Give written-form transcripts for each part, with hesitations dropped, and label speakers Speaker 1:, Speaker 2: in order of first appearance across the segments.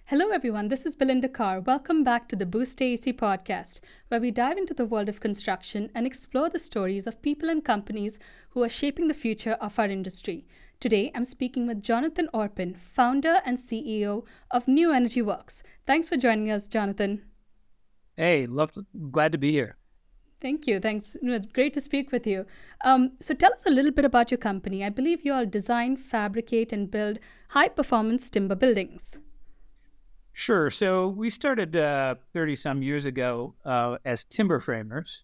Speaker 1: Hello, everyone. This is Belinda Carr. Welcome back to the Boost AEC podcast, where we dive into the world of construction and explore the stories of people and companies who are shaping the future of our industry. Today, I'm speaking with Jonathan Orpin, founder and CEO of New Energy Works. Thanks for joining us, Jonathan.
Speaker 2: Hey, glad to be here.
Speaker 1: Thank you. Thanks. It's great to speak with you. So, tell us a little bit about your company. I believe you all design, fabricate, and build high performance timber buildings.
Speaker 2: Sure. So we started 30 some years ago as timber framers,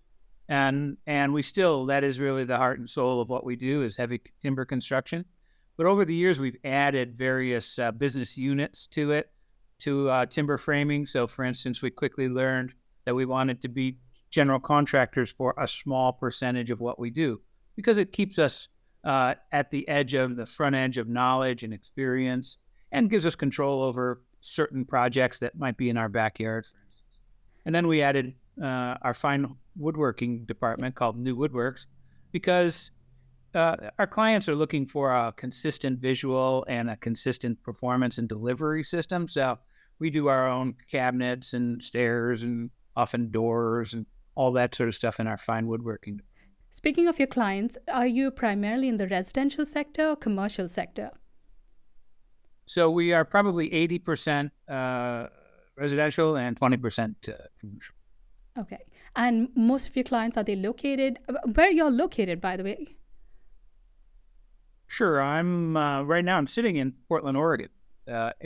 Speaker 2: and we still, that is really the heart and soul of what we do is heavy timber construction. But over the years, we've added various business units to it, to timber framing. So for instance, we quickly learned that we wanted to be general contractors for a small percentage of what we do because it keeps us at the front edge of knowledge and experience and gives us control over certain projects that might be in our backyard, for instance. And then we added our fine woodworking department called New Woodworks because our clients are looking for a consistent visual and a consistent performance and delivery system. So we do our own cabinets and stairs and often doors and all that sort of stuff in our fine woodworking.
Speaker 1: Speaking of your clients, are you primarily in the residential sector or commercial sector?
Speaker 2: So we are probably 80% residential and 20% commercial.
Speaker 1: Okay. And most of your clients, are they located? Where are y'all located, by the way?
Speaker 2: Sure. Right now I'm sitting in Portland, Oregon,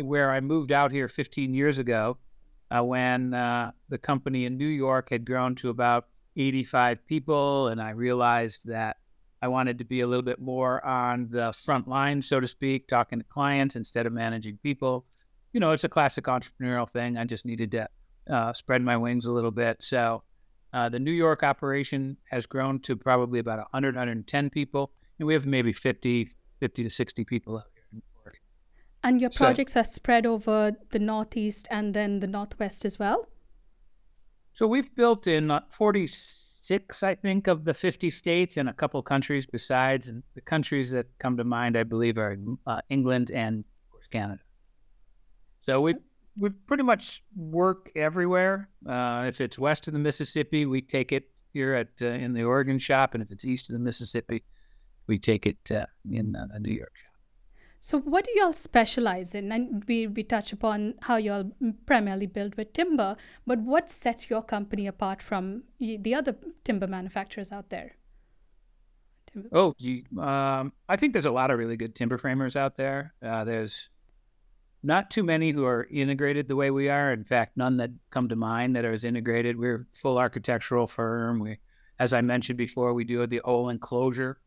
Speaker 2: where I moved out here 15 years ago when the company in New York had grown to about 85 people. And I realized that I wanted to be a little bit more on the front line, so to speak, talking to clients instead of managing people. You know, it's a classic entrepreneurial thing. I just needed to spread my wings a little bit. So the New York operation has grown to probably about 100, 110 people. And we have maybe 50 to 60 people out here in Oregon.
Speaker 1: And your
Speaker 2: So,
Speaker 1: projects are spread over the Northeast and then the Northwest as well?
Speaker 2: so we've built in 46, I think, of the 50 states and a couple of countries besides. And the countries that come to mind, I believe, are England and, of course, Canada. So we pretty much work everywhere. If it's west of the Mississippi, we take it here in the Oregon shop. And if it's east of the Mississippi, we take it in the New York shop.
Speaker 1: So, what do y'all specialize in? And we touch upon how y'all primarily build with timber, but what sets your company apart from the other timber manufacturers out there?
Speaker 2: Oh, I think there's a lot of really good timber framers out there. There's not too many who are integrated the way we are. In fact, none that come to mind that are as integrated. We're a full architectural firm. As I mentioned before, we do the whole enclosure.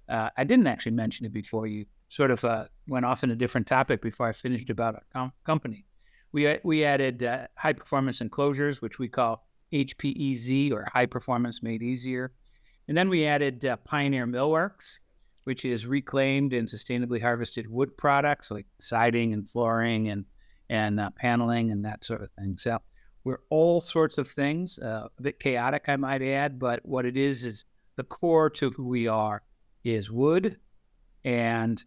Speaker 2: I didn't actually mention it before. You sort of went off in a different topic before I finished about our company. We added high performance enclosures, which we call HPEZ, or high performance made easier. And then we added Pioneer Millworks, which is reclaimed and sustainably harvested wood products like siding and flooring and paneling and that sort of thing. So we're all sorts of things, a bit chaotic, I might add, but what it is the core to who we are is wood and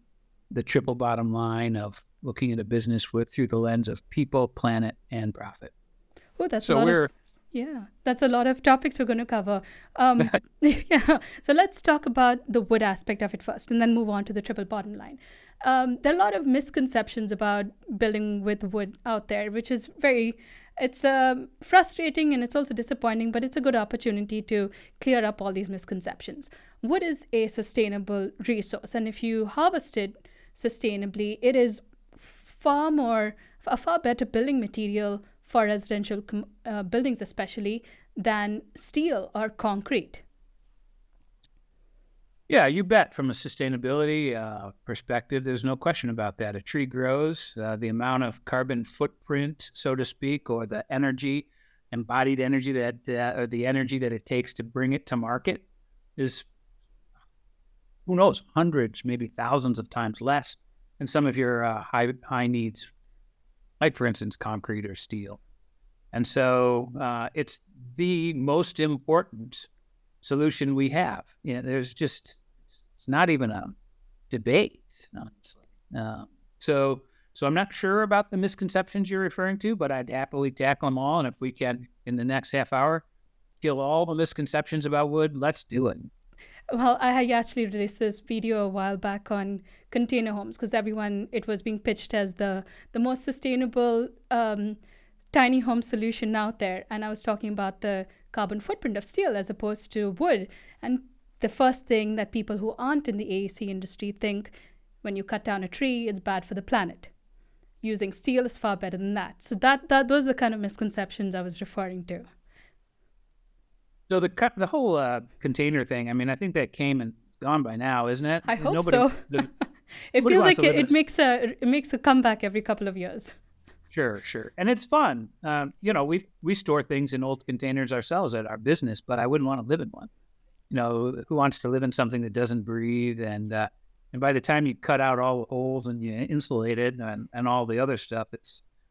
Speaker 2: the triple bottom line of looking at a business through the lens of people, planet, and profit.
Speaker 1: Oh, that's a lot of topics we're going to cover. Yeah, so let's talk about the wood aspect of it first, and then move on to the triple bottom line. There are a lot of misconceptions about building with wood out there, which is it's frustrating and it's also disappointing, but it's a good opportunity to clear up all these misconceptions. Wood is a sustainable resource, and if you harvest it sustainably, it is a far better building material for residential buildings, especially than steel or concrete.
Speaker 2: Yeah, you bet. From a sustainability perspective, there's no question about that. A tree grows, the amount of carbon footprint, so to speak, or the embodied energy or the energy that it takes to bring it to market is, who knows, hundreds, maybe thousands of times less than some of your high needs, like, for instance, concrete or steel. And so it's the most important solution we have. It's not even a debate, honestly. So So I'm not sure about the misconceptions you're referring to, but I'd happily tackle them all. And if we can, in the next half hour, kill all the misconceptions about wood, let's do it.
Speaker 1: Well, I had actually released this video a while back on container homes because it was being pitched as the most sustainable tiny home solution out there. And I was talking about the carbon footprint of steel as opposed to wood. And the first thing that people who aren't in the AEC industry think, when you cut down a tree, it's bad for the planet. Using steel is far better than that. So those are the kind of misconceptions I was referring to.
Speaker 2: So the whole container thing, I mean, I think that came and gone by now, isn't it?
Speaker 1: I hope so. It feels like it makes a comeback every couple of years.
Speaker 2: Sure. And it's fun. We store things in old containers ourselves at our business, but I wouldn't want to live in one. Who wants to live in something that doesn't breathe? And by the time you cut out all the holes and you insulate it and all the other stuff,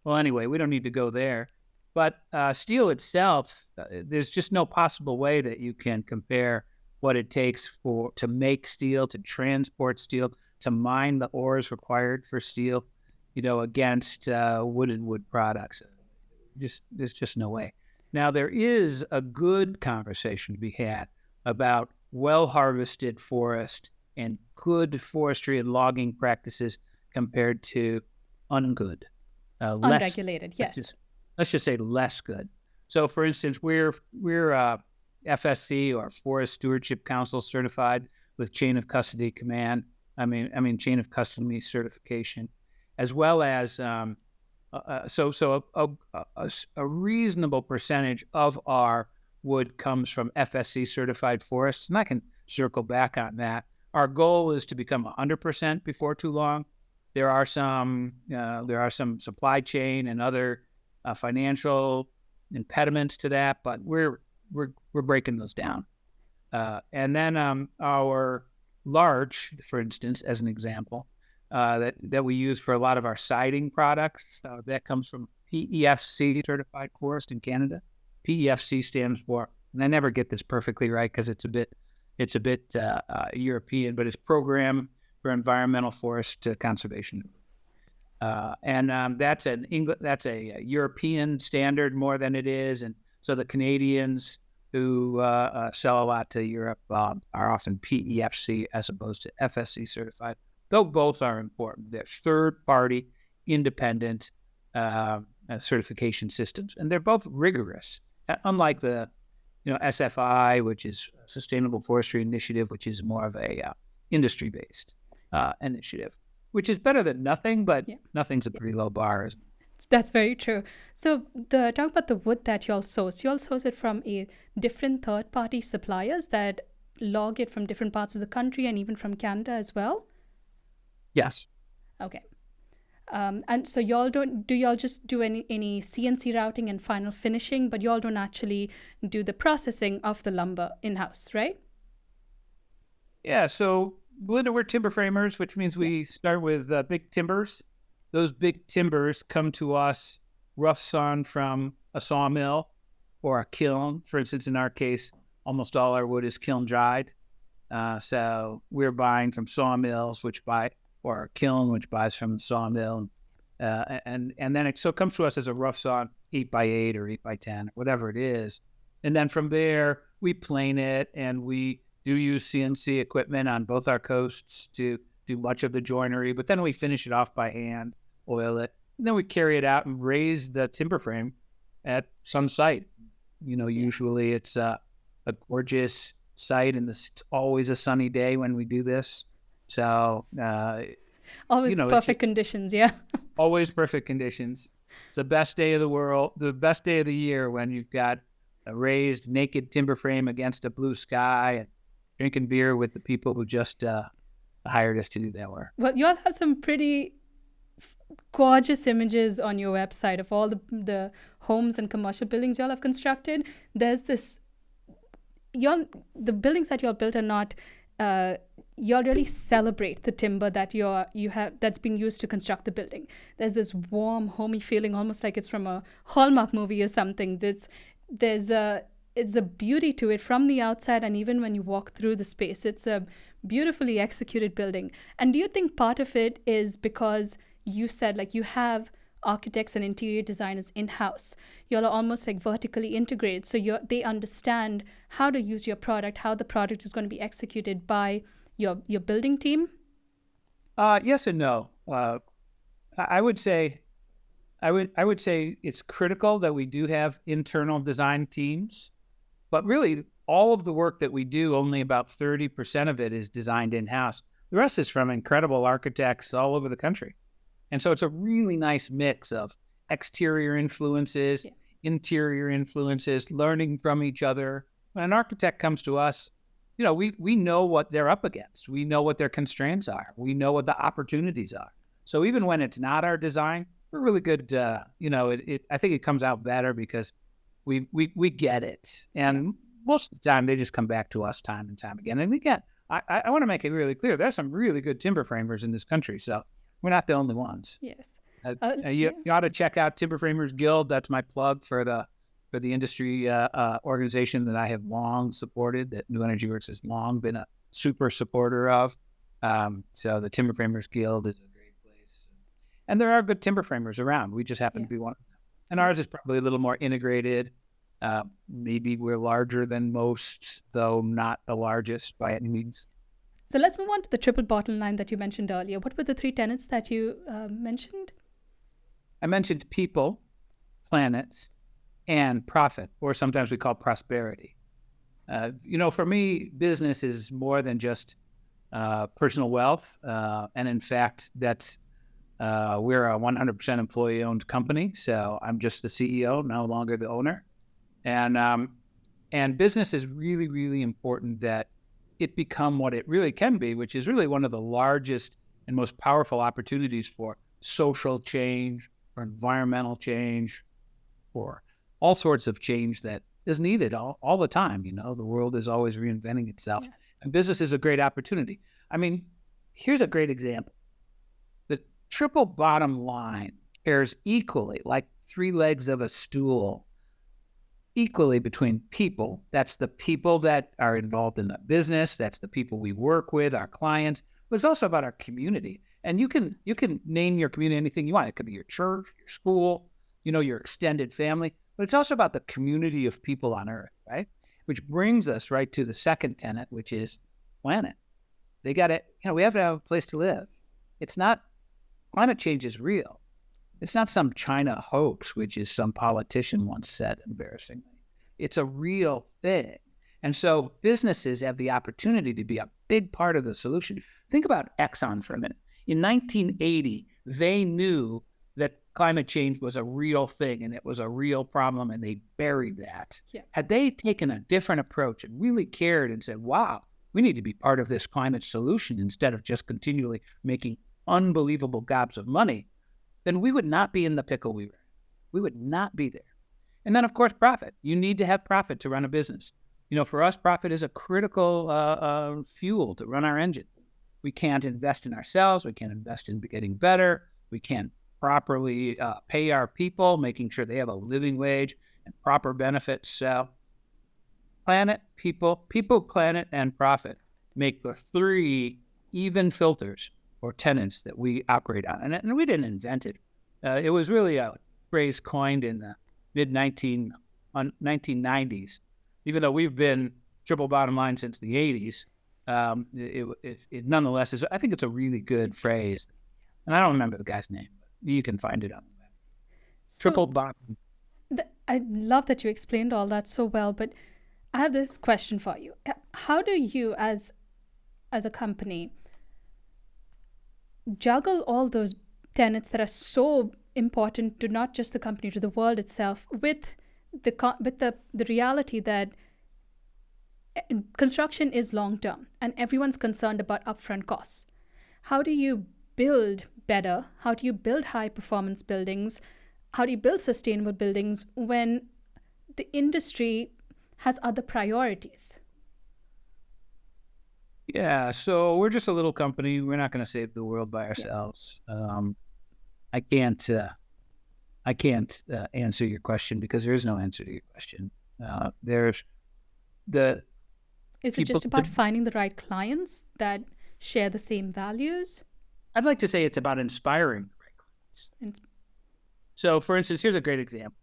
Speaker 2: anyway, we don't need to go there. But steel itself, there's just no possible way that you can compare what it takes to make steel, to transport steel, to mine the ores required for steel, against wood products. There's just no way. Now, there is a good conversation to be had about well-harvested forest and good forestry and logging practices compared to ungood.
Speaker 1: Unregulated, yes.
Speaker 2: Let's just say less good. So, for instance, we're FSC, or Forest Stewardship Council certified with chain of custody chain of custody certification, as well as a reasonable percentage of our wood comes from FSC certified forests, and I can circle back on that. Our goal is to become 100% before too long. There are some supply chain and other financial impediments to that, but we're breaking those down. And then our larch, for instance, as an example, that we use for a lot of our siding products, that comes from PEFC certified forest in Canada. PEFC stands for, and I never get this perfectly right because it's a bit European, but it's Program for Environmental Forest Conservation. That's a European standard more than it is, and so the Canadians who sell a lot to Europe are often PEFC as opposed to FSC certified, though both are important. They're third-party, independent certification systems, and they're both rigorous. Unlike the SFI, which is Sustainable Forestry Initiative, which is more of a industry-based initiative, which is better than nothing, but nothing's a pretty low bar.
Speaker 1: That's very true. So talk about the wood that you all source. You all source it from different third-party suppliers that log it from different parts of the country and even from Canada as well?
Speaker 2: Yes.
Speaker 1: Okay. And so do y'all just do any CNC routing and final finishing, but y'all don't actually do the processing of the lumber in-house, right?
Speaker 2: Yeah, so Belinda, we're timber framers, which means we start with big timbers. Those big timbers come to us rough sawn from a sawmill or a kiln. For instance, in our case, almost all our wood is kiln dried. So we're buying from sawmills, or a kiln, which buys from the sawmill. And then it comes to us as a rough sawn 8x8 or 8x10, whatever it is. And then from there, we plane it, and we do use CNC equipment on both our coasts to do much of the joinery, but then we finish it off by hand, oil it, and then we carry it out and raise the timber frame at some site. Usually it's a gorgeous site, and it's always a sunny day when we do this. So
Speaker 1: always perfect conditions, yeah.
Speaker 2: Always perfect conditions. It's the best day of the best day of the year when you've got a raised naked timber frame against a blue sky and drinking beer with the people who just hired us to do that work.
Speaker 1: Well, you all have some pretty gorgeous images on your website of all the homes and commercial buildings y'all have constructed. There's this, the buildings that y'all built are not, y'all really celebrate the timber that you have that's being used to construct the building. There's this warm, homey feeling, almost like it's from a Hallmark movie or something. It's a beauty to it from the outside, and even when you walk through the space, it's a beautifully executed building. And do you think part of it is because you said, like, you have architects and interior designers in-house. You're almost like vertically integrated, so they understand how to use your product, how the product is going to be executed by your building team.
Speaker 2: Yes and no. I would say it's critical that we do have internal design teams, but really all of the work that we do, only about 30% of it is designed in-house. The rest is from incredible architects all over the country. And so it's a really nice mix of exterior influences, interior influences, learning from each other. When an architect comes to us, we know what they're up against. We know what their constraints are. We know what the opportunities are. So even when it's not our design, we're really good. I think it comes out better because we get it. And most of the time, they just come back to us time and time again. And I want to make it really clear, there's some really good timber framers in this country. So we're not the only ones.
Speaker 1: Yes.
Speaker 2: You ought to check out Timber Framers Guild. That's my plug for the industry organization that I have long supported, that New Energy Works has long been a super supporter of. So the Timber Framers Guild is a great place. And there are good timber framers around. We just happen to be one of them. And ours is probably a little more integrated. Maybe we're larger than most, though not the largest by any means.
Speaker 1: So let's move on to the triple bottom line that you mentioned earlier. What were the 3 tenets that you mentioned?
Speaker 2: I mentioned people, planet, and profit, or sometimes we call prosperity. For me, business is more than just personal wealth. And in fact, we're a 100% employee-owned company. So I'm just the CEO, no longer the owner. And business is really, really important that it become what it really can be, which is really one of the largest and most powerful opportunities for social change, or environmental change, or all sorts of change that is needed all the time. The world is always reinventing itself. Yeah. And business is a great opportunity. I mean, here's a great example. The triple bottom line cares equally, like 3 legs of a stool, equally between people. That's the people that are involved in the business. That's the people we work with, our clients. But it's also about our community. And you can name your community anything you want. It could be your church, your school, your extended family. But it's also about the community of people on Earth, right? Which brings us right to the second tenet, which is planet. They got it. We have to have a place to live. It's not, climate change is real. It's not some China hoax, which is some politician once said embarrassingly. It's a real thing. And so businesses have the opportunity to be a big part of the solution. Think about Exxon for a minute. In 1980, they knew that climate change was a real thing and it was a real problem, and they buried that. Yeah. Had they taken a different approach and really cared and said, wow, we need to be part of this climate solution instead of just continually making unbelievable gobs of money, then we would not be in the pickle we were in. We would not be there. And then, of course, profit. You need to have profit to run a business. For us, profit is a critical fuel to run our engine. We can't invest in ourselves. We can't invest in getting better. We can't properly pay our people, making sure they have a living wage and proper benefits. So planet, people, planet, and profit make the 3 even filters or tenets that we operate on. And we didn't invent it. It was really a phrase coined in the mid-1990s. Even though we've been triple bottom line since the 80s, it nonetheless is, I think it's a really good phrase. And I don't remember the guy's name, but you can find it on the web. Triple bottom.
Speaker 1: I love that you explained all that so well, but I have this question for you. How do you, as a company, juggle all those tenets that are so important to not just the company, to the world itself, with the reality that construction is long-term and everyone's concerned about upfront costs? How do you build better? How do you build high-performance buildings? How do you build sustainable buildings when the industry has other priorities?
Speaker 2: Yeah, so we're just a little company. We're not going to save the world by ourselves. I can't answer your question because there is no answer to your question.
Speaker 1: Is it just about finding the right clients that share the same values?
Speaker 2: I'd like to say it's about inspiring the right So, for instance, here's a great example.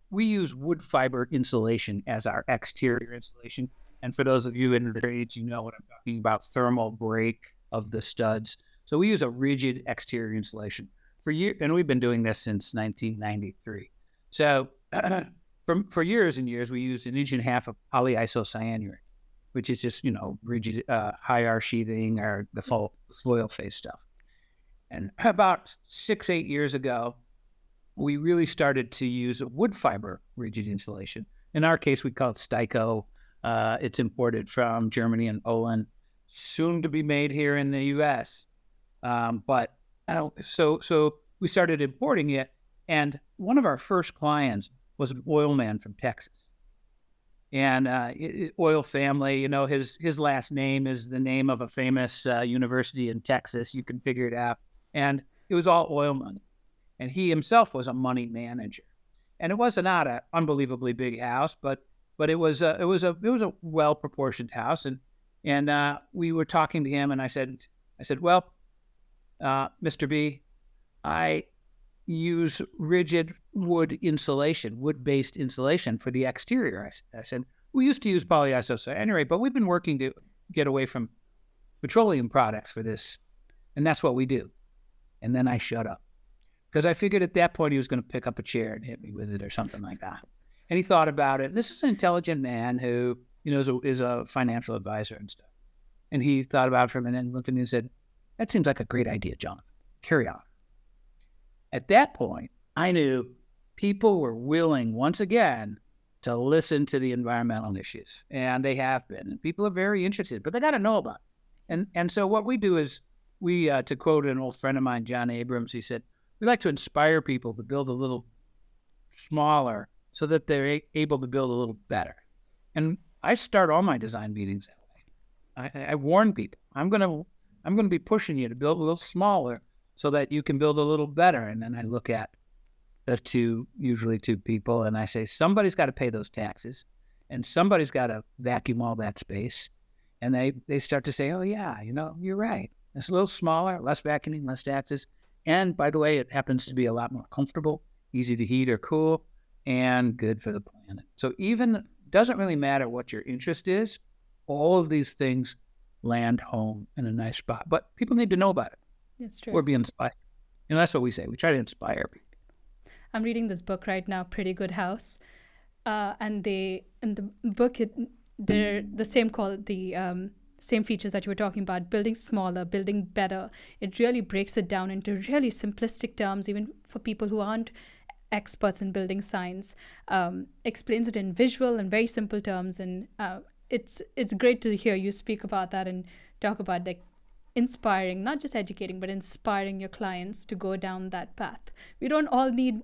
Speaker 2: We use wood fiber insulation as our exterior insulation. And for those of you in the trades, you know what I'm talking about, thermal break of the studs. So we use a rigid exterior insulation for years, and we've been doing this since 1993. So for years and years, we used 1.5 inches of polyisocyanurate, which is just, rigid high R sheathing or the foil face stuff. And about 6-8 years ago, we really started to use a wood fiber rigid insulation. In our case, we call it Styco. It's imported from Germany and Poland, soon to be made here in the U.S. So we started importing it, and one of our first clients was an oil man from Texas. And oil family, his last name is the name of a famous university in Texas. You can figure it out. And it was all oil money. And he himself was a money manager. And it was not an unbelievably big house, but it was a well proportioned house. And we were talking to him, and I said, well, Mr. B, I use rigid wood insulation, wood-based insulation for the exterior. I said, we used to use polyisocyanurate, but we've been working to get away from petroleum products for this, and that's what we do. And then I shut up, because I figured at that point he was going to pick up a chair and hit me with it or something like that. And he thought about it. This is an intelligent man who, is a financial advisor and stuff. And he thought about it for a minute and looked at me and said, that seems like a great idea, Jonathan. Carry on. At that point, I knew people were willing, once again, to listen to the environmental issues. And they have been. And people are very interested, but they got to know about it. And so what we do is we, to quote an old friend of mine, John Abrams, he said, we like to inspire people to build a little smaller so that they're able to build a little better. And I start all my design meetings that way. I warn people, I'm going to be pushing you to build a little smaller so that you can build a little better. And then I look at usually two people, and I say, somebody's got to pay those taxes, and somebody's got to vacuum all that space. And they start to say, oh yeah, you're right. It's a little smaller, less vacuuming, less taxes. And by the way, it happens to be a lot more comfortable, easy to heat or cool, and good for the planet. So even doesn't really matter what your interest is, all of these things land home in a nice spot. But people need to know about it.
Speaker 1: That's true.
Speaker 2: Or be inspired. That's what we say. We try to inspire people.
Speaker 1: I'm reading this book right now, Pretty Good House. And in the book, they're the same features that you were talking about, building smaller, building better. It really breaks it down into really simplistic terms, even for people who aren't experts in building science. Explains it in visual and very simple terms. And it's great to hear you speak about that and talk about inspiring, not just educating, but inspiring your clients to go down that path. We don't all need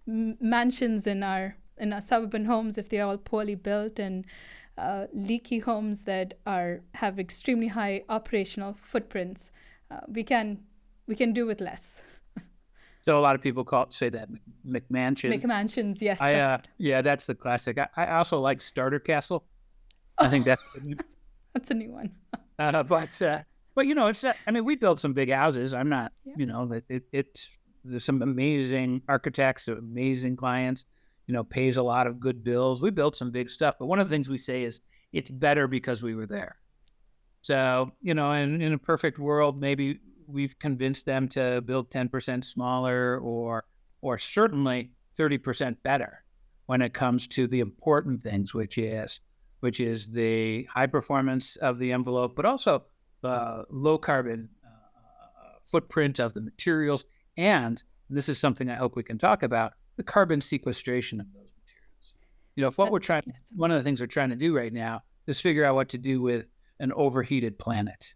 Speaker 1: mansions in our suburban homes if they're all poorly built and leaky homes that have extremely high operational footprints. We can do with less.
Speaker 2: So a lot of people say that McMansion.
Speaker 1: McMansions, yes.
Speaker 2: That's the classic. I also like Starter Castle. I think that's
Speaker 1: that's a new one.
Speaker 2: But it's. We build some big houses. I'm not. There's some amazing architects, amazing clients. Pays a lot of good bills. We built some big stuff. But one of the things we say is it's better because we were there. So in a perfect world, maybe we've convinced them to build 10% smaller, or certainly 30% better when it comes to the important things, which is the high performance of the envelope, but also the low carbon footprint of the materials. And this is something I hope we can talk about, the carbon sequestration of those materials. One of the things we're trying to do right now is figure out what to do with an overheated planet.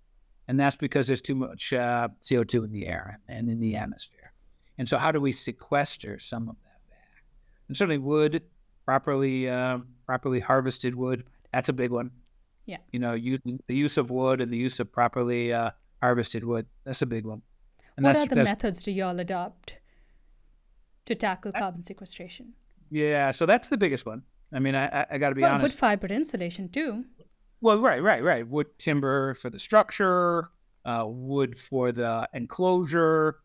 Speaker 2: And that's because there's too much CO2 in the air and in the atmosphere. And so how do we sequester some of that back? And certainly wood, properly harvested wood, that's a big one.
Speaker 1: Yeah.
Speaker 2: The use of wood and the use of properly harvested wood, that's a big one. And
Speaker 1: what other methods do you all adopt to tackle carbon sequestration?
Speaker 2: Yeah, so that's the biggest one. I got to be honest.
Speaker 1: Wood fiber insulation too.
Speaker 2: Well, right. Wood timber for the structure, wood for the enclosure,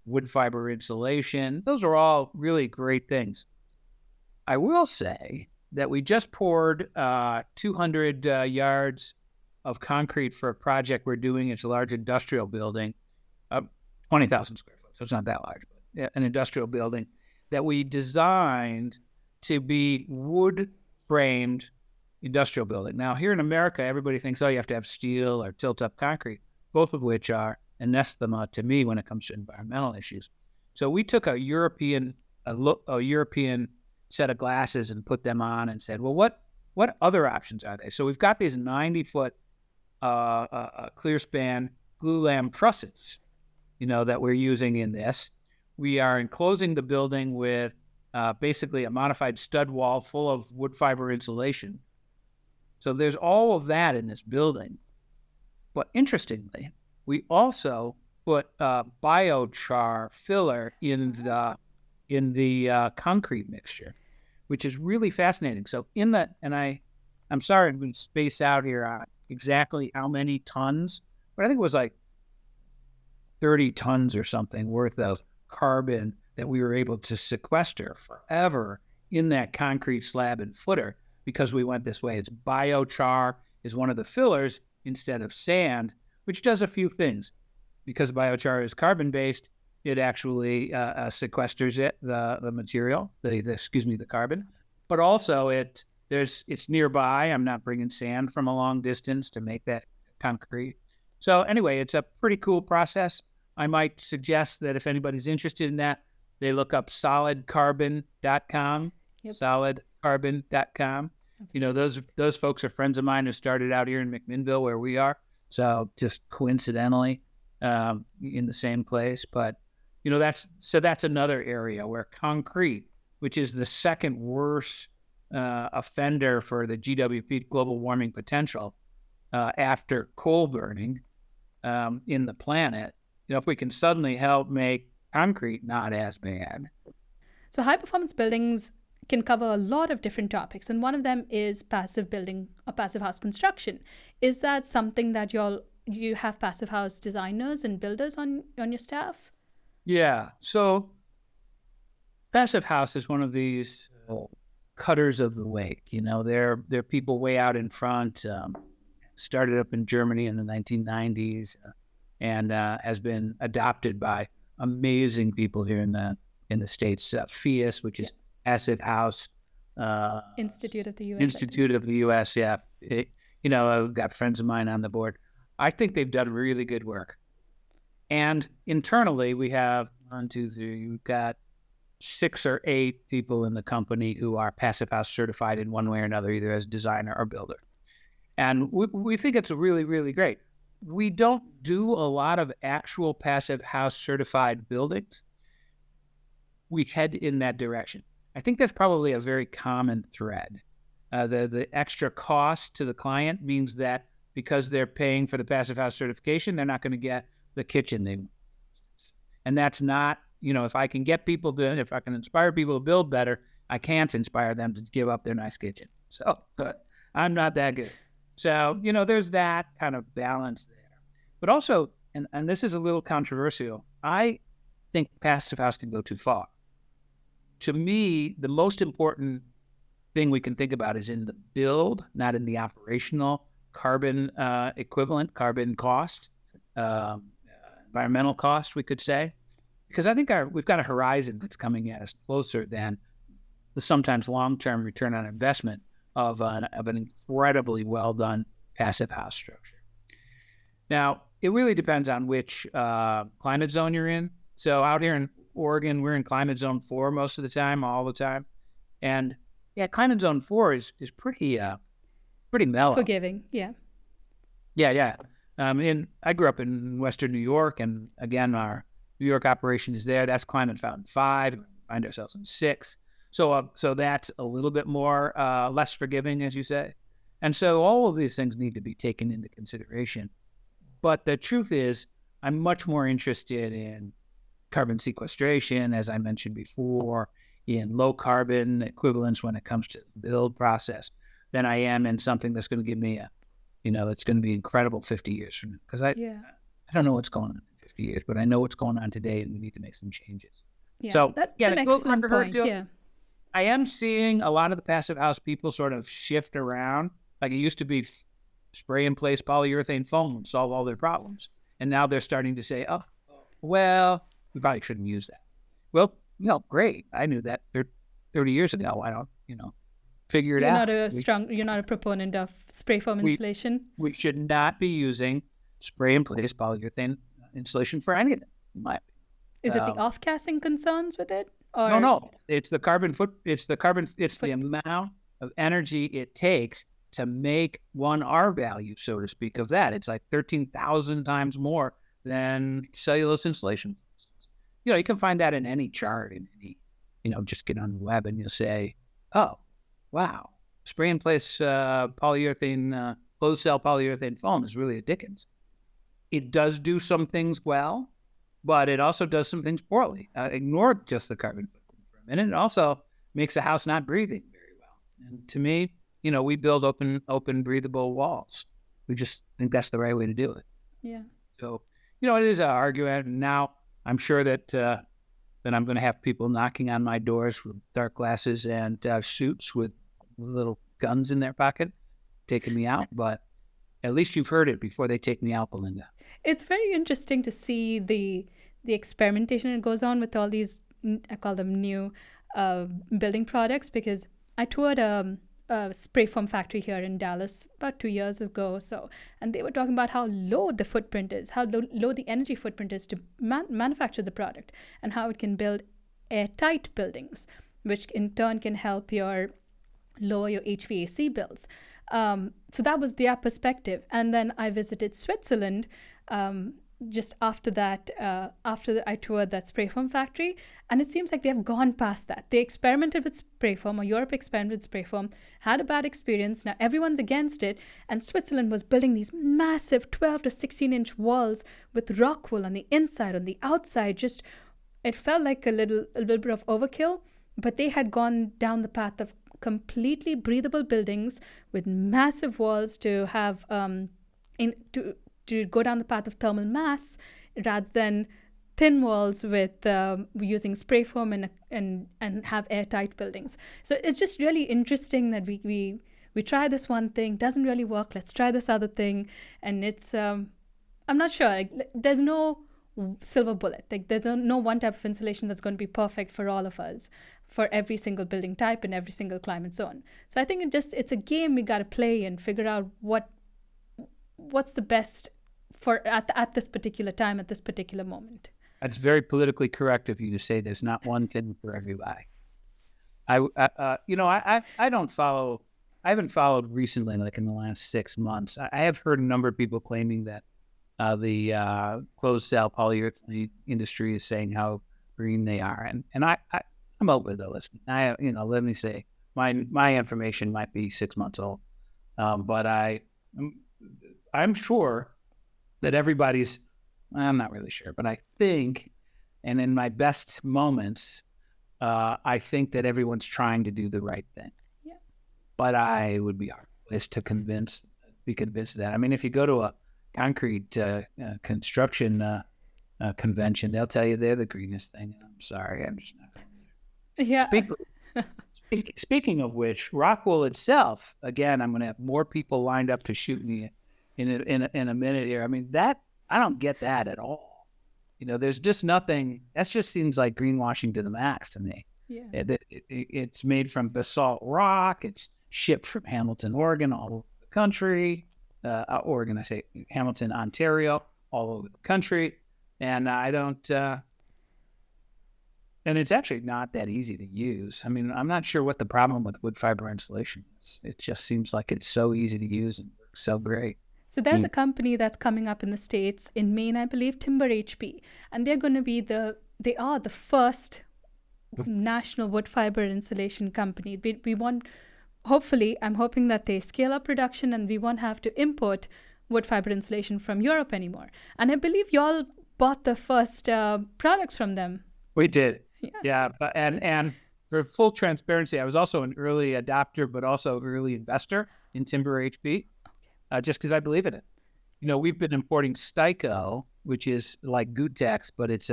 Speaker 2: wood fiber insulation. Those are all really great things. I will say that we just poured 200 yards of concrete for a project we're doing. It's a large industrial building, 20,000 square foot, so it's not that large, but an industrial building that we designed to be wood-framed industrial building. Now, here in America, everybody thinks, oh, you have to have steel or tilt-up concrete, both of which are anathema to me when it comes to environmental issues. So we took a European set of glasses and put them on and said, well, what other options are there? So we've got these 90-foot clear span glulam trusses, that we're using in this. We are enclosing the building with basically a modified stud wall full of wood fiber insulation. So there's all of that in this building. But interestingly, we also put biochar filler in the concrete mixture, which is really fascinating. So I'm sorry I'm going to space out here on exactly how many tons, but I think it was like 30 tons or something worth of carbon that we were able to sequester forever in that concrete slab and footer because we went this way. It's biochar is one of the fillers instead of sand, which does a few things. Because biochar is carbon-based, it actually sequesters the material, the carbon. But also it's nearby. I'm not bringing sand from a long distance to make that concrete. So anyway, it's a pretty cool process. I might suggest that if anybody's interested in that, they look up solidcarbon.com, solidcarbon.com. Those folks are friends of mine who started out here in McMinnville where we are. So just coincidentally in the same place. But, that's another area where concrete, which is the second worst offender for the GWP, global warming potential, after coal burning in the planet, if we can suddenly help make concrete not as bad.
Speaker 1: So high performance buildings can cover a lot of different topics, and one of them is passive building or passive house construction. Is that something that you have passive house designers and builders on your staff?
Speaker 2: Yeah. So passive house is one of these cutters of the wake. They're people way out in front. Started up in Germany in the 1990s. And has been adopted by amazing people here in the States. FIAS, which is Passive House
Speaker 1: Institute of the U.S.
Speaker 2: Institute of the U.S. Yeah, I've got friends of mine on the board. I think they've done really good work. And internally, we have we've got 6 or 8 people in the company who are Passive House certified in one way or another, either as designer or builder. And we think it's really, really great. We don't do a lot of actual passive house certified buildings. We head in that direction. I think that's probably a very common thread. The extra cost to the client means that because they're paying for the passive house certification, they're not going to get the kitchen they want. And that's not, if I can inspire people to build better, I can't inspire them to give up their nice kitchen. So I'm not that good. So, there's that kind of balance there. But also, and this is a little controversial, I think passive house can go too far. To me, the most important thing we can think about is in the build, not in the operational carbon equivalent, carbon cost, environmental cost, we could say. Because I think we've got a horizon that's coming at us closer than the sometimes long-term return on investment of an incredibly well-done passive house structure. Now, it really depends on which climate zone you're in. So out here in Oregon, we're in climate zone 4 most of the time, all the time. And yeah, climate zone 4 is pretty mellow.
Speaker 1: Forgiving, yeah.
Speaker 2: Yeah. I grew up in Western New York, and again, our New York operation is there. That's climate fountain 5. We find ourselves in 6. So that's a little bit more less forgiving, as you say. And so all of these things need to be taken into consideration. But the truth is, I'm much more interested in carbon sequestration, as I mentioned before, in low carbon equivalents when it comes to the build process, than I am in something that's going to give me that's going to be incredible 50 years from now. Because I don't know what's going on in 50 years, but I know what's going on today and we need to make some changes.
Speaker 1: Yeah,
Speaker 2: So
Speaker 1: that's an excellent point. Yeah.
Speaker 2: I am seeing a lot of the passive house people sort of shift around. Like it used to be spray in place polyurethane foam would solve all their problems. And now they're starting to say, oh, well, we probably shouldn't use that. Well, great. I knew that 30 years ago. I don't, figure it out.
Speaker 1: You're not a proponent of spray foam insulation?
Speaker 2: We should not be using spray in place polyurethane insulation for anything.
Speaker 1: Is it the off-gassing concerns with it?
Speaker 2: Or? No. It's the the amount of energy it takes to make one R value, so to speak, of that. It's like 13,000 times more than cellulose insulation. You can find that in any chart, in any, just get on the web and you'll say, oh, wow, spray in place polyurethane, closed cell polyurethane foam is really a Dickens. It does do some things well, but it also does some things poorly. Ignore just the carbon footprint for a minute. It also makes a house not breathing very well. And to me, we build open, breathable walls. We just think that's the right way to do it.
Speaker 1: Yeah.
Speaker 2: So, it is an argument. And now I'm sure that I'm going to have people knocking on my doors with dark glasses and suits with little guns in their pocket, taking me out. But at least you've heard it before they take me out, Belinda.
Speaker 1: It's very interesting to see the experimentation that goes on with all these, I call them new building products, because I toured a spray foam factory here in Dallas about 2 years ago. And they were talking about how low the footprint is, how low the energy footprint is to manufacture the product, and how it can build airtight buildings, which in turn can help lower your HVAC bills. So that was their perspective. And then I visited Switzerland just after that, I toured that spray foam factory, and it seems like they have gone past that. They experimented with spray foam, or Europe experimented with spray foam, had a bad experience. Now everyone's against it, and Switzerland was building these massive 12 to 16-inch walls with rock wool on the inside, on the outside. Just, it felt like a little bit of overkill, but they had gone down the path of completely breathable buildings with massive walls to have to go down the path of thermal mass rather than thin walls with using spray foam and have airtight buildings. So it's just really interesting that we try this one thing, doesn't really work, let's try this other thing. And it's I'm not sure, like, there's no silver bullet. Like, there's no one type of insulation that's going to be perfect for all of us, for every single building type and every single climate zone. So I think it's a game we got to play and figure out what's the best for at this particular time, at this particular moment.
Speaker 2: That's very politically correct of you to say there's not one thing for everybody. I haven't followed recently, like in the last 6 months. I have heard a number of people claiming that the closed cell polyurethane industry is saying how green they are, and I'm open to listen. Let me say my information might be 6 months old, but I'm sure that everybody's. I'm not really sure, but I think, and in my best moments, I think that everyone's trying to do the right thing.
Speaker 1: Yeah.
Speaker 2: But I would be hard-placed to be convinced of that. I mean, if you go to a concrete construction convention, they'll tell you they're the greenest thing. I'm sorry, I'm just not.
Speaker 1: Yeah.
Speaker 2: Speaking of which, Rockwool itself, again, I'm going to have more people lined up to shoot me in a minute here. I mean, that I don't get that at all. There's just nothing. That just seems like greenwashing to the max to me.
Speaker 1: Yeah.
Speaker 2: It's made from basalt rock. It's shipped from Hamilton, Oregon, all over the country. Oregon, I say Hamilton, Ontario, all over the country. And I don't. And it's actually not that easy to use. I mean, I'm not sure what the problem with wood fiber insulation is. It just seems like it's so easy to use and works so great.
Speaker 1: So there's a company that's coming up in the States, in Maine, I believe, Timber HP. And they're going to be they are the first national wood fiber insulation company. We want, hopefully, I'm hoping that they scale up production and we won't have to import wood fiber insulation from Europe anymore. And I believe y'all bought the first products from them.
Speaker 2: We did. Yeah. And for full transparency, I was also an early adopter, but also early investor in Timber HP, just because I believe in it. We've been importing Styco which is like Gutex, but it's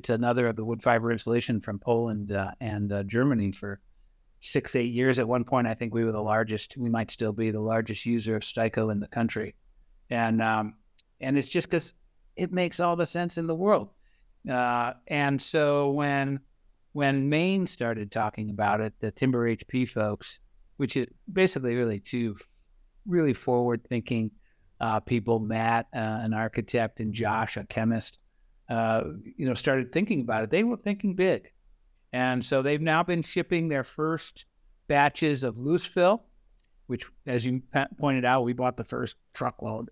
Speaker 2: another of the wood fiber insulation from Poland and Germany for 6-8 years. At one point, I think we were the largest. We might still be the largest user of Styco in the country, and it's just because it makes all the sense in the world. And so when Maine started talking about it, the Timber HP folks, which is basically really two really forward-thinking people, Matt, an architect, and Josh, a chemist, started thinking about it. They were thinking big. And so they've now been shipping their first batches of loose fill, which, as you pointed out, we bought the first truckload,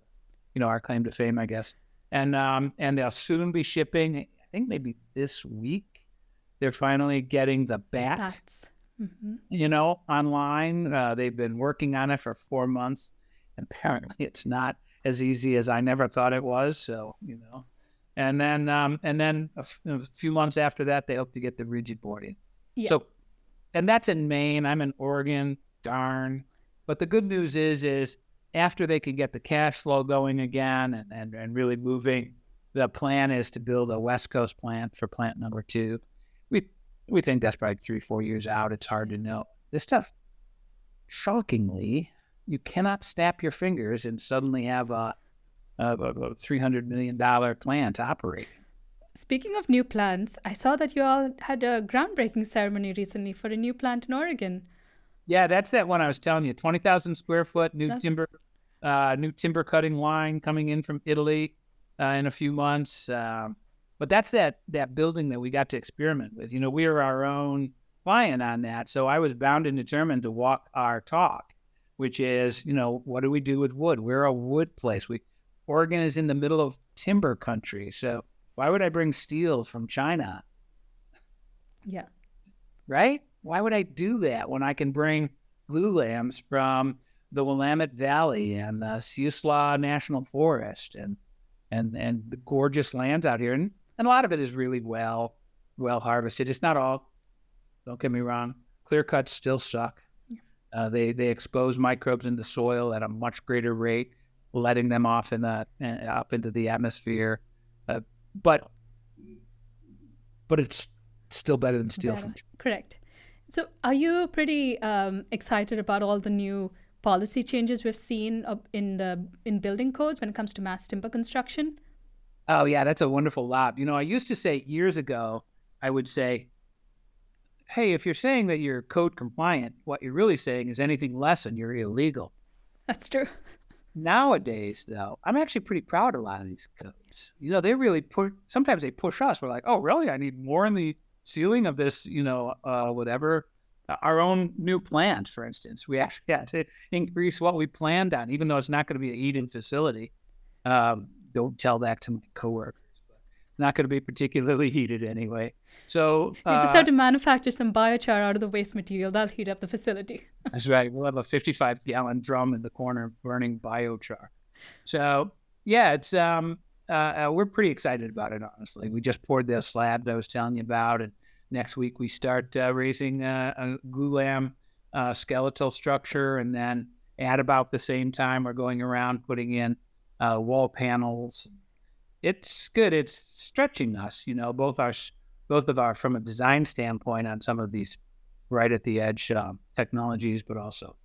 Speaker 2: our claim to fame, I guess. And they'll soon be shipping, I think maybe this week, they're finally getting the bats. Online. They've been working on it for 4 months. Apparently it's not as easy as I never thought it was. So, and then a few months after that, they hope to get the rigid boarding. Yeah. So, and that's in Maine. I'm in Oregon. Darn. But the good news is after they can get the cash flow going again and really moving, the plan is to build a West Coast plant for plant number 2. We think that's probably 3-4 years out. It's hard to know. This stuff, shockingly, you cannot snap your fingers and suddenly have a $300 million plant operating.
Speaker 1: Speaking of new plants, I saw that you all had a groundbreaking ceremony recently for a new plant in Oregon.
Speaker 2: Yeah, that's that one I was telling you. 20,000 square foot new timber cutting line coming in from Italy in a few months. But that's that building that we got to experiment with. We are our own client on that. So I was bound and determined to walk our talk, which is, what do we do with wood? We're a wood place. Oregon is in the middle of timber country. So why would I bring steel from China?
Speaker 1: Yeah.
Speaker 2: Right? Why would I do that when I can bring glulam from the Willamette Valley and the Siuslaw National Forest and the gorgeous lands out here? And a lot of it is really well harvested. It's not all, don't get me wrong. Clear cuts still suck. They expose microbes in the soil at a much greater rate, letting them off up into the atmosphere. But it's still better than steel from China.
Speaker 1: Correct. So are you pretty excited about all the new policy changes we've seen in building codes when it comes to mass timber construction?
Speaker 2: Oh, yeah, that's a wonderful lob. I used to say years ago, I would say, hey, if you're saying that you're code compliant, what you're really saying is anything less and you're illegal.
Speaker 1: That's true.
Speaker 2: Nowadays, though, I'm actually pretty proud of a lot of these codes. They really sometimes they push us. We're like, oh, really? I need more in the ceiling of this, whatever. Our own new plant, for instance, we actually had to increase what we planned on, even though it's not going to be a heated facility. Don't tell that to my coworkers, but it's not going to be particularly heated anyway. So
Speaker 1: you just have to manufacture some biochar out of the waste material. That'll heat up the facility.
Speaker 2: That's right. We'll have a 55-gallon drum in the corner burning biochar. So yeah, it's we're pretty excited about it, honestly. We just poured the slab I was telling you about, and next week we start raising a glulam skeletal structure, and then at about the same time we're going around putting in wall panels. It's good. It's stretching us, both of our from a design standpoint on some of these right at the edge technologies, but also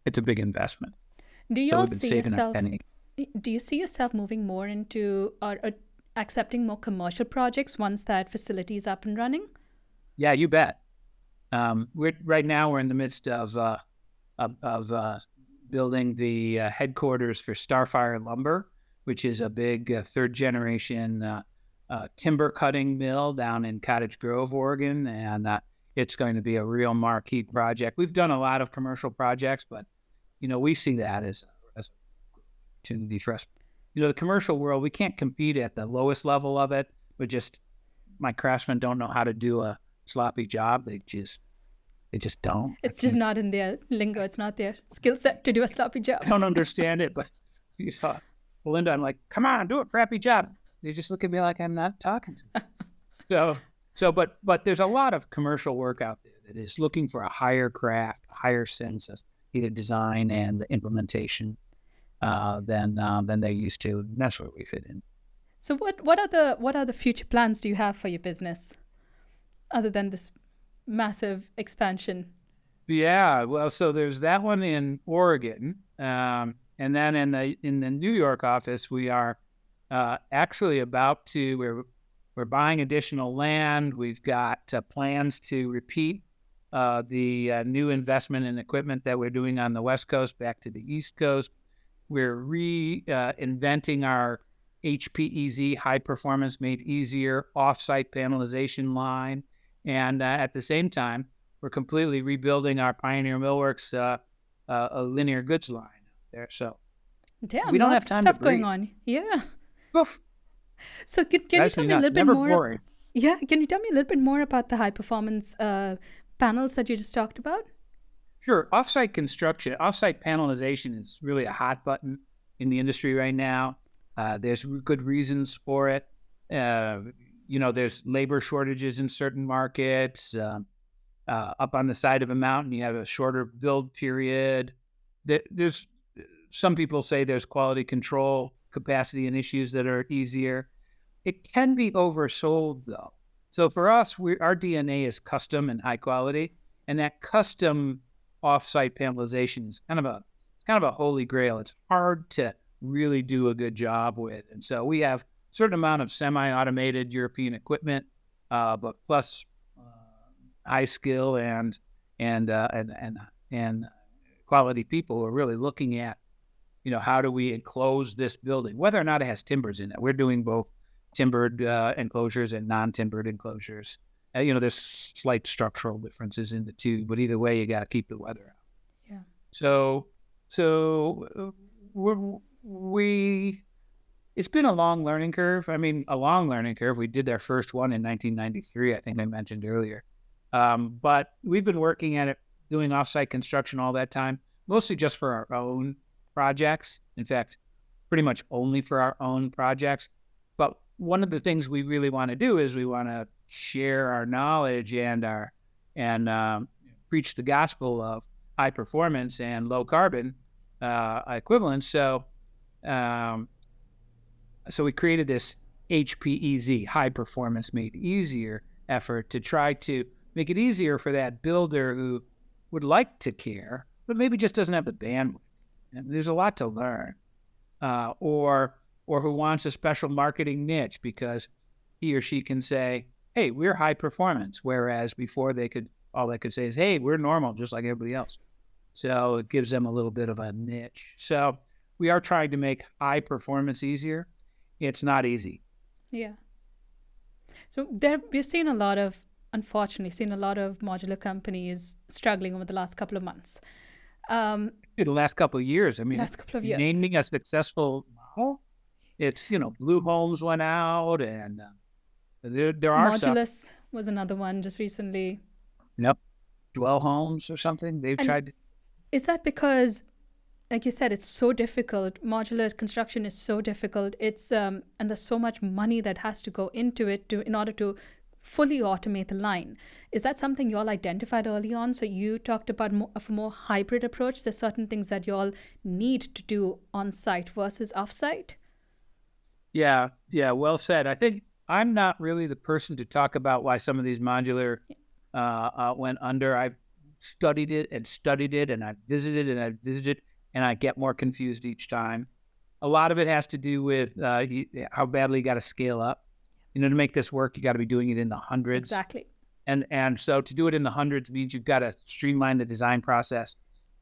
Speaker 2: it's a big investment.
Speaker 1: Do you see yourself moving more into or accepting more commercial projects once that facility is up and running?
Speaker 2: Yeah, you bet. We're in the midst of building the headquarters for Starfire Lumber, which is a big third-generation timber cutting mill down in Cottage Grove, Oregon, and it's going to be a real marquee project. We've done a lot of commercial projects, but we see that as an opportunity for us. The commercial world, we can't compete at the lowest level of it. My craftsmen don't know how to do a sloppy job. They just don't.
Speaker 1: It's just not in their lingo. It's not their skill set to do a sloppy job.
Speaker 2: I don't understand it, but you saw Belinda, I'm like, come on, do a crappy job. They just look at me like I'm not talking to them. But there's a lot of commercial work out there that is looking for a higher craft, a higher sense of either design and the implementation than they're used to. And that's where we fit in.
Speaker 1: So what are the future plans do you have for your business other than this massive expansion?
Speaker 2: Yeah, well, so there's that one in Oregon, and then in the New York office, we are actually about to we're buying additional land. We've got plans to repeat the new investment in equipment that we're doing on the West Coast back to the East Coast. We're reinventing our HPEZ, high performance made easier offsite panelization line, and at the same time, we're completely rebuilding our Pioneer Millworks a linear goods line there. So we
Speaker 1: Damn,
Speaker 2: don't have
Speaker 1: lots of
Speaker 2: time to
Speaker 1: stuff going
Speaker 2: breathe.
Speaker 1: on. Yeah.
Speaker 2: Oof.
Speaker 1: So can you
Speaker 2: Drives
Speaker 1: tell
Speaker 2: me
Speaker 1: me a
Speaker 2: nuts.
Speaker 1: little bit
Speaker 2: Never
Speaker 1: more?
Speaker 2: boring.
Speaker 1: Yeah, can you tell me a little bit more about the high performance panels that you just talked about?
Speaker 2: Sure. Offsite construction, offsite panelization is really a hot button in the industry right now. There's good reasons for it. There's labor shortages in certain markets. Up on the side of a mountain, you have a shorter build period. There's some people say there's quality control, capacity, and issues that are easier. It can be oversold though. So for us, our DNA is custom and high quality, and that custom offsite panelization is kind of a holy grail. It's hard to really do a good job with, and so we have a certain amount of semi-automated European equipment, but plus high skill and quality people who are really looking at, how do we enclose this building, whether or not it has timbers in it. We're doing both timbered enclosures and non-timbered enclosures. There's slight structural differences in the two, but either way, you got to keep the weather out.
Speaker 1: Yeah.
Speaker 2: So it's been a long learning curve. I mean, a long learning curve. We did our first one in 1993, I think I mentioned earlier. But we've been working at it, doing offsite construction all that time, mostly just for our own projects. In fact, pretty much only for our own projects. But one of the things we really want to do is we want to share our knowledge and preach the gospel of high performance and low carbon equivalents. So we created this HPEZ, high performance made easier effort to try to make it easier for that builder who would like to care, but maybe just doesn't have the bandwidth. And there's a lot to learn, or who wants a special marketing niche because he or she can say, "Hey, we're high performance," whereas before all they could say is, "Hey, we're normal, just like everybody else." So it gives them a little bit of a niche. So we are trying to make high performance easier. It's not easy.
Speaker 1: Yeah. So unfortunately, seen a lot of modular companies struggling over the last couple of months.
Speaker 2: In the last couple of years, I mean,
Speaker 1: last couple of years.
Speaker 2: Naming a successful model, it's, Blue Homes went out, and there are
Speaker 1: Modulus was another one just recently.
Speaker 2: Yep. Dwell Homes or something. They've tried.
Speaker 1: Is that because, like you said, it's so difficult? Modular construction is so difficult. It's and there's so much money that has to go into it in order to fully automate the line. Is that something you all identified early on? So you talked about a more hybrid approach. There's certain things that you all need to do on site versus off site.
Speaker 2: Yeah, well said. I think I'm not really the person to talk about why some of these modular went under. I've studied it, and I've visited and I get more confused each time. A lot of it has to do with how badly you got to scale up. To make this work, you got to be doing it in the hundreds.
Speaker 1: Exactly.
Speaker 2: And so to do it in the hundreds means you've got to streamline the design process.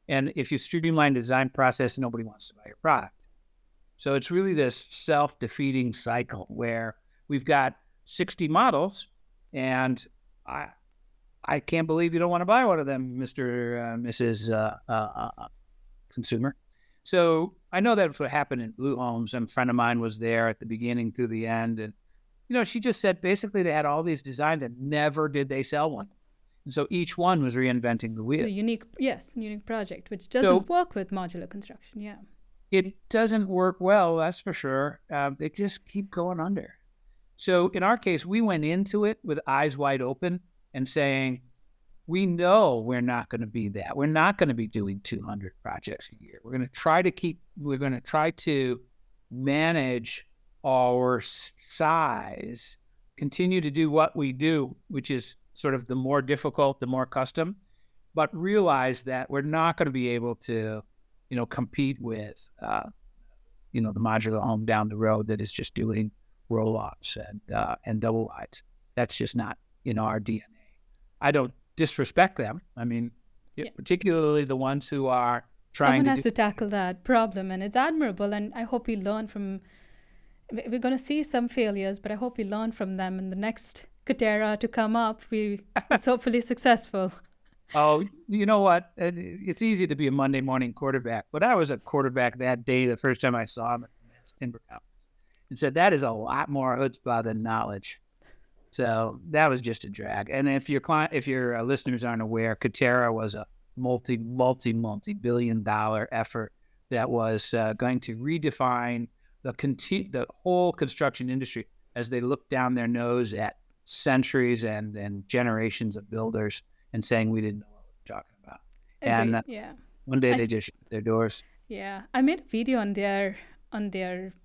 Speaker 2: And if you streamline the design process, nobody wants to buy your product. So it's really this self-defeating cycle where we've got 60 models, and I can't believe you don't want to buy one of them, Mr. Mrs. Consumer. So I know that's what happened in Blue Homes. A friend of mine was there at the beginning through the end, and she just said basically they had all these designs and never did they sell one. And so each one was reinventing the wheel.
Speaker 1: A unique project, which doesn't work with modular construction. Yeah.
Speaker 2: It doesn't work well, that's for sure. They just keep going under. So in our case, we went into it with eyes wide open and saying, we know we're not going to be that. We're not going to be doing 200 projects a year. We're going to try to manage our size, continue to do what we do, which is sort of the more difficult, the more custom, but realize that we're not going to be able to, compete with, the modular home down the road that is just doing roll-offs and double wides. That's just not our DNA. I don't disrespect them. I mean, particularly the ones who are trying
Speaker 1: Someone has to tackle that problem, and it's admirable. And I hope we learn from. We're going to see some failures, but I hope we learn from them. And the next Katera to come up, we is hopefully successful.
Speaker 2: Oh, you know what? It's easy to be a Monday morning quarterback, but I was a quarterback that day the first time I saw him at the Timber Conference, and said that is a lot more chutzpah than knowledge. So that was just a drag. And if your listeners aren't aware, Katera was a multi-billion-dollar effort that was going to redefine the whole construction industry as they looked down their nose at centuries and generations of builders and saying we didn't know what we were talking about. And one day they just shut their doors.
Speaker 1: Yeah, I made a video on their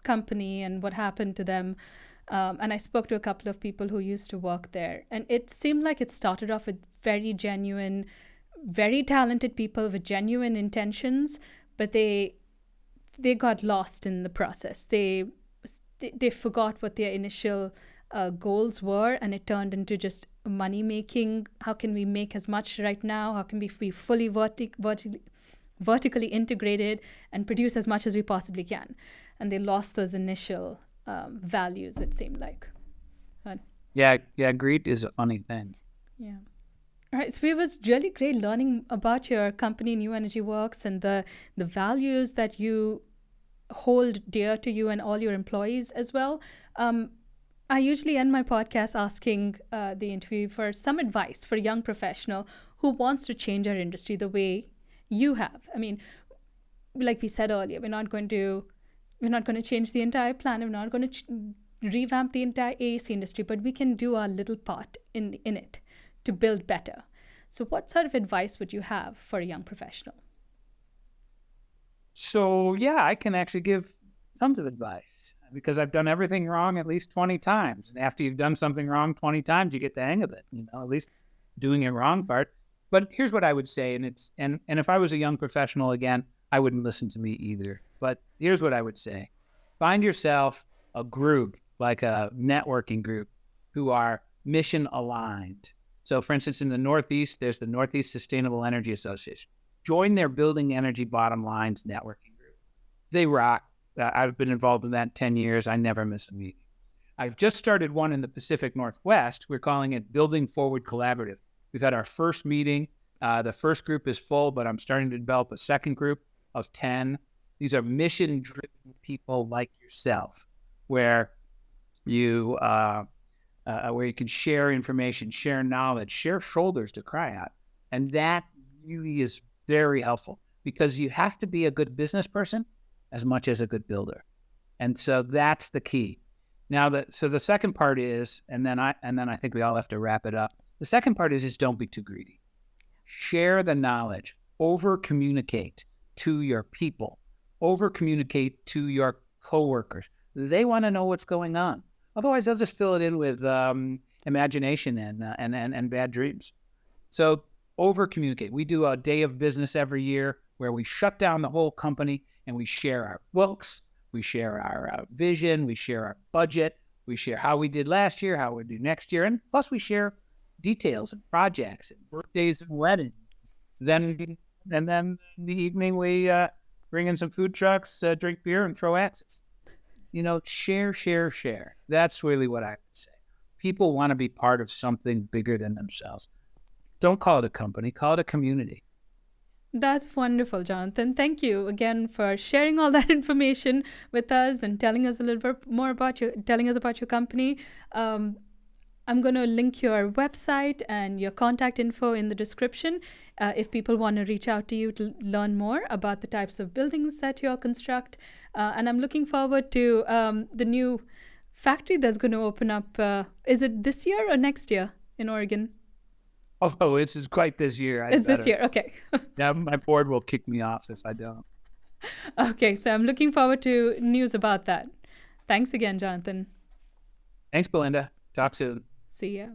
Speaker 1: company and what happened to them. And I spoke to a couple of people who used to work there. And it seemed like it started off with very genuine, very talented people with genuine intentions, but they got lost in the process. They forgot what their initial goals were, and it turned into just money making. How can we make as much right now? How can we be fully vertically integrated and produce as much as we possibly can? And they lost those initial values, it seemed like.
Speaker 2: Greed is a funny thing.
Speaker 1: Yeah. All right, so it was really great learning about your company, New Energy Works, and the values that you hold dear to you and all your employees as well. I usually end my podcast asking the interview for some advice for a young professional who wants to change our industry the way you have. I mean, like we said earlier, we're not going to change the entire planet. We're not going to revamp the entire AAC industry, but we can do our little part in it to build better. So what sort of advice would you have for a young professional?
Speaker 2: So, I can actually give tons of advice because I've done everything wrong at least 20 times. And after you've done something wrong 20 times, you get the hang of it, at least doing it wrong part. But here's what I would say. And if I was a young professional again, I wouldn't listen to me either. But here's what I would say. Find yourself a group, like a networking group, who are mission aligned. So, for instance, in the Northeast, there's the Northeast Sustainable Energy Association. Join their Building Energy Bottom Lines networking group. They rock. I've been involved in that 10 years. I never miss a meeting. I've just started one in the Pacific Northwest. We're calling it Building Forward Collaborative. We've had our first meeting. The first group is full, but I'm starting to develop a second group of 10. These are mission-driven people like yourself, where you can share information, share knowledge, share shoulders to cry out. And that really is very helpful because you have to be a good business person as much as a good builder. And so that's the key. Now, the second part is, and then I think we all have to wrap it up. The second part is don't be too greedy. Share the knowledge, over-communicate to your people, over-communicate to your coworkers. They want to know what's going on. Otherwise, they'll just fill it in with imagination and bad dreams. So over-communicate. We do a day of business every year where we shut down the whole company and we share our books, we share our vision, we share our budget, we share how we did last year, how we do next year, and plus we share details and projects and birthdays and weddings. Then in the evening we bring in some food trucks, drink beer, and throw axes. Share. That's really what I would say. People want to be part of something bigger than themselves. Don't call it a company, call it a community.
Speaker 1: That's wonderful, Jonathan. Thank you again for sharing all that information with us and telling us a little bit more about your company. I'm going to link your website and your contact info in the description if people want to reach out to you to learn more about the types of buildings that you all construct. And I'm looking forward to the new factory that's going to open up. Is it this year or next year in Oregon?
Speaker 2: Oh, it's quite this year.
Speaker 1: It's this year. Okay.
Speaker 2: Yeah, my board will kick me off if I don't.
Speaker 1: Okay, so I'm looking forward to news about that. Thanks again, Jonathan.
Speaker 2: Thanks, Belinda. Talk soon.
Speaker 1: See ya.